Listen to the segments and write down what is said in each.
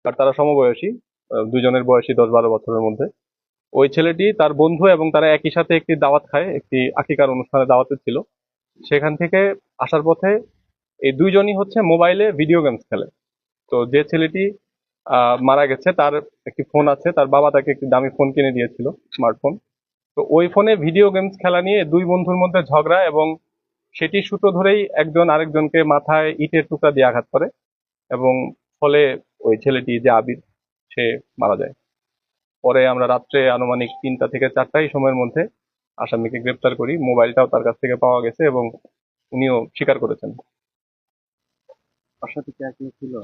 আর তারা সমবয়সী, দুজনের বয়সী 10-12 বছরের মধ্যে। ওই ছেলেটি তার বন্ধু এবং তারা একই সাথে একটি দাওয়াত খায়, একটি আকিকার অনুষ্ঠানে দাওয়াতে ছিল। সেখান থেকে আসার পথে এই দুইজনই হচ্ছে মোবাইলে ভিডিও গেমস খেলে। তো যে ছেলেটি মারা গেছে তার একটি ফোন আছে, তার বাবা তাকে একটি দামি ফোন কিনে দিয়েছিল, স্মার্টফোন। তো ওই ফোনে ভিডিও গেমস খেলা নিয়ে দুই বন্ধুর মধ্যে ঝগড়া, এবং সেটি সূত্র ধরেই একজন আরেকজনকে মাথায় ইটের টুকরা দিয়ে আঘাত করে, এবং ফলে ওই ছেলেটি যে আবির, সে মারা যায়। পরে আমরা রাত্রে আনুমানিক 3টা থেকে 4টা এই সময়ের মধ্যে আসামিকে গ্রেপ্তার করি। মোবাইলটাও তার কাছ থেকে পাওয়া গেছে এবং উনিও স্বীকার করেছেন। তার সাথে কি আর কেউ ছিল?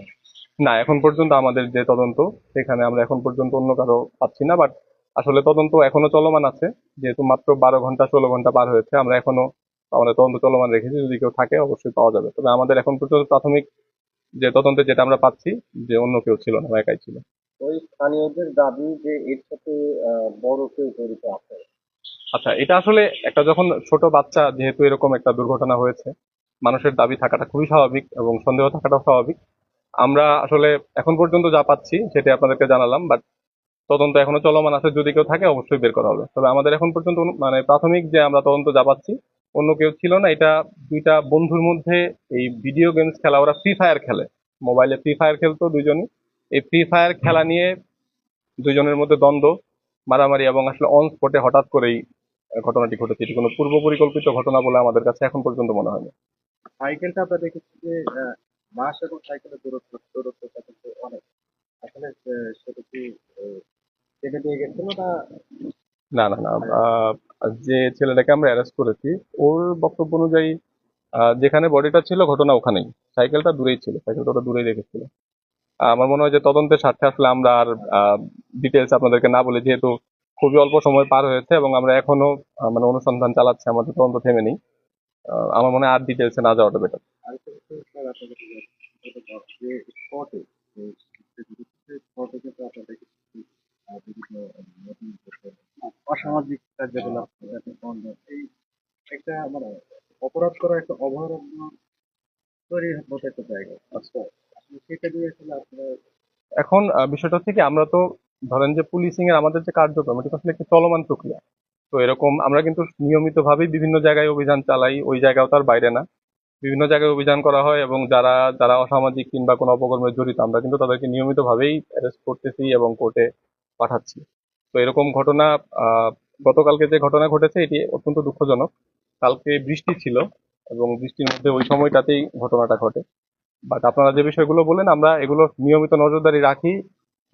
না, এখন পর্যন্ত আমাদের যে তদন্ত, সেখানে আমরা এখন পর্যন্ত অন্য কারো পাচ্ছি না। বাট আসলে তদন্ত এখনো চলমান আছে, যেহেতু মাত্র 12 ঘন্টা 16 ঘন্টা পার হয়েছে। আমরা এখনো আমাদের তদন্ত চলমান রেখেছি, যদি কেউ থাকে অবশ্যই পাওয়া যাবে। তবে আমাদের এখন পর্যন্ত প্রাথমিক যে তদন্তে যেটা আমরা পাচ্ছি, যে অন্য কেউ ছিল না, ও একাই ছিল। ওই স্থানীয়দের দাবি যে এর সাথে বড় কেউ জড়িত আছে। আচ্ছা, এটা আসলে একটা যখন ছোট বাচ্চা, যেহেতু এরকম একটা দুর্ঘটনা হয়েছে, মানুষের দাবি থাকাটা খুবই স্বাভাবিক এবং সন্দেহ থাকাটাও স্বাভাবিক। আমরা আসলে এখন পর্যন্ত যা পাচ্ছি সেটা আপনাদেরকে জানালাম, বাট তদন্ত এখনো চলমান আছে। যদি কেউ থাকে অবশ্যই বের করা হবে। তবে আমাদের এখন পর্যন্ত মানে প্রাথমিক যে আমরা তদন্ত যা পাচ্ছি, অন্য কেউ ছিল না। এটা দুইটা বন্ধুর মধ্যে এই ভিডিও গেমস খেলা, ওরা ফ্রি ফায়ার খেলে, মোবাইলে ফ্রি ফায়ার খেলতো দুইজনই। এই ফ্রি ফায়ার খেলা নিয়ে দুইজনের মধ্যে দ্বন্দ্ব, মারামারি, এবং আসলে অন স্পটে হঠাৎ করেই ঘটনাটি ঘটেছে। এটি কোনো পূর্ব পরিকল্পিত ঘটনা বলে আমাদের কাছে এখন পর্যন্ত মনে হয়নি। সাইকেলটা আমরা দেখেছি যে বাস এবং সাইকেলের দূরত্বটা কিন্তু অনেক। আসলে সেটা কি টেনে নিয়ে গেছিল না? না, না, না। যে ছেলেটাকে আমরা অ্যারেস্ট করেছি, ওর বক্তব্য অনুযায়ী যেখানে বডিটা ছিল ঘটনা ওখানেই, সাইকেলটা দূরেই ছিল, সাইকেলটা ওটা দূরেই রেখেছিল। আমার মনে হয় যে তদন্তের স্বার্থে আসলে আমরা আর ডিটেলস আপনাদেরকে না বলে, যেহেতু খুবই অল্প সময় পার হয়েছে এবং আমরা এখনো মানে অনুসন্ধান চালাচ্ছি, আমাদের তদন্ত থেমে নেই। আমার মনে হয় আর ডিটেলসে না যাওয়াটা বেটার। আরেকটা বিষয় স্যার আপনাকে যে স্পটে স্পটে কিন্তু আপনাদের কিছু বিভিন্ন নতুন অসামাজিক কার্যকলাপ বন্ধ এই একটা মানে অপরাধ করা একটা অভয়ারণ্য তৈরির মতো একটা জায়গা। আচ্ছা, আসলে সেটা নিয়ে আসলে আপনার এখন বিষয়টা হচ্ছে কি, আমরা তো ধরেন যে পুলিশিং এর আমাদের যে কার্যক্রম, এটা তো আসলে একটা চলমান প্রক্রিয়া। তো এরকম আমরা কিন্তু নিয়মিত ভাবেই বিভিন্ন জায়গায় অভিযান চালাই, ওই জায়গাও তার বাইরে না। বিভিন্ন জায়গায় অভিযান করা হয়, এবং যারা যারা অসামাজিক কিংবা কোনো অপকর্মে জড়িত, আমরা কিন্তু তাদেরকে নিয়মিত ভাবেই অ্যারেস্ট করতেছি এবং কোর্টে পাঠাচ্ছি। তো এরকম ঘটনা, আহ গতকালকে যে ঘটনা ঘটেছে, এটি অত্যন্ত দুঃখজনক। কালকে বৃষ্টি ছিল, এবং বৃষ্টির মধ্যে ওই সময়টাতেই ঘটনাটা ঘটে। বাট আপনারা যে বিষয়গুলো বললেন, আমরা এগুলো নিয়মিত নজরদারি রাখি।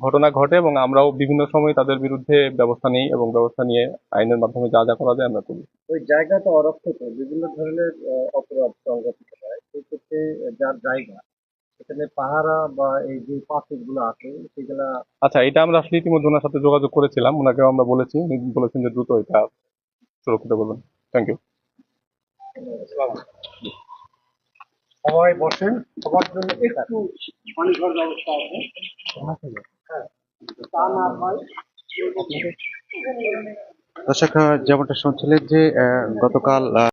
ঘটনা ঘটে এবং আমরাও বিভিন্ন সময় তাদের বিরুদ্ধে ব্যবস্থা নিই, এবং ব্যবস্থা নিয়ে আইনের মাধ্যমে যা যা করা যায় আমরা করি। ওই জায়গাটা অরক্ষিত বিভিন্ন ধরনের অপরাধ সংগঠিত হয় সেক্ষেত্রে যার জায়গা এখানে পাহারা বা এই যে পাথর গুলো আছে সেগুলা আচ্ছা, এটা আমরা আসলে ইতিমধ্যে ওনার সাথে যোগাযোগ করেছিলাম, ওনাকেও আমরা বলেছি, উনি বলেছেন যে দ্রুত এটা সুরক্ষিত করবেন। Thank you. সবাই বসেন সবার জন্য একটু পানি খাওয়ার ব্যবস্থা আছে হ্যাঁ তা না হয় দর্শক যেমনটা শুনছিলেন যে গতকাল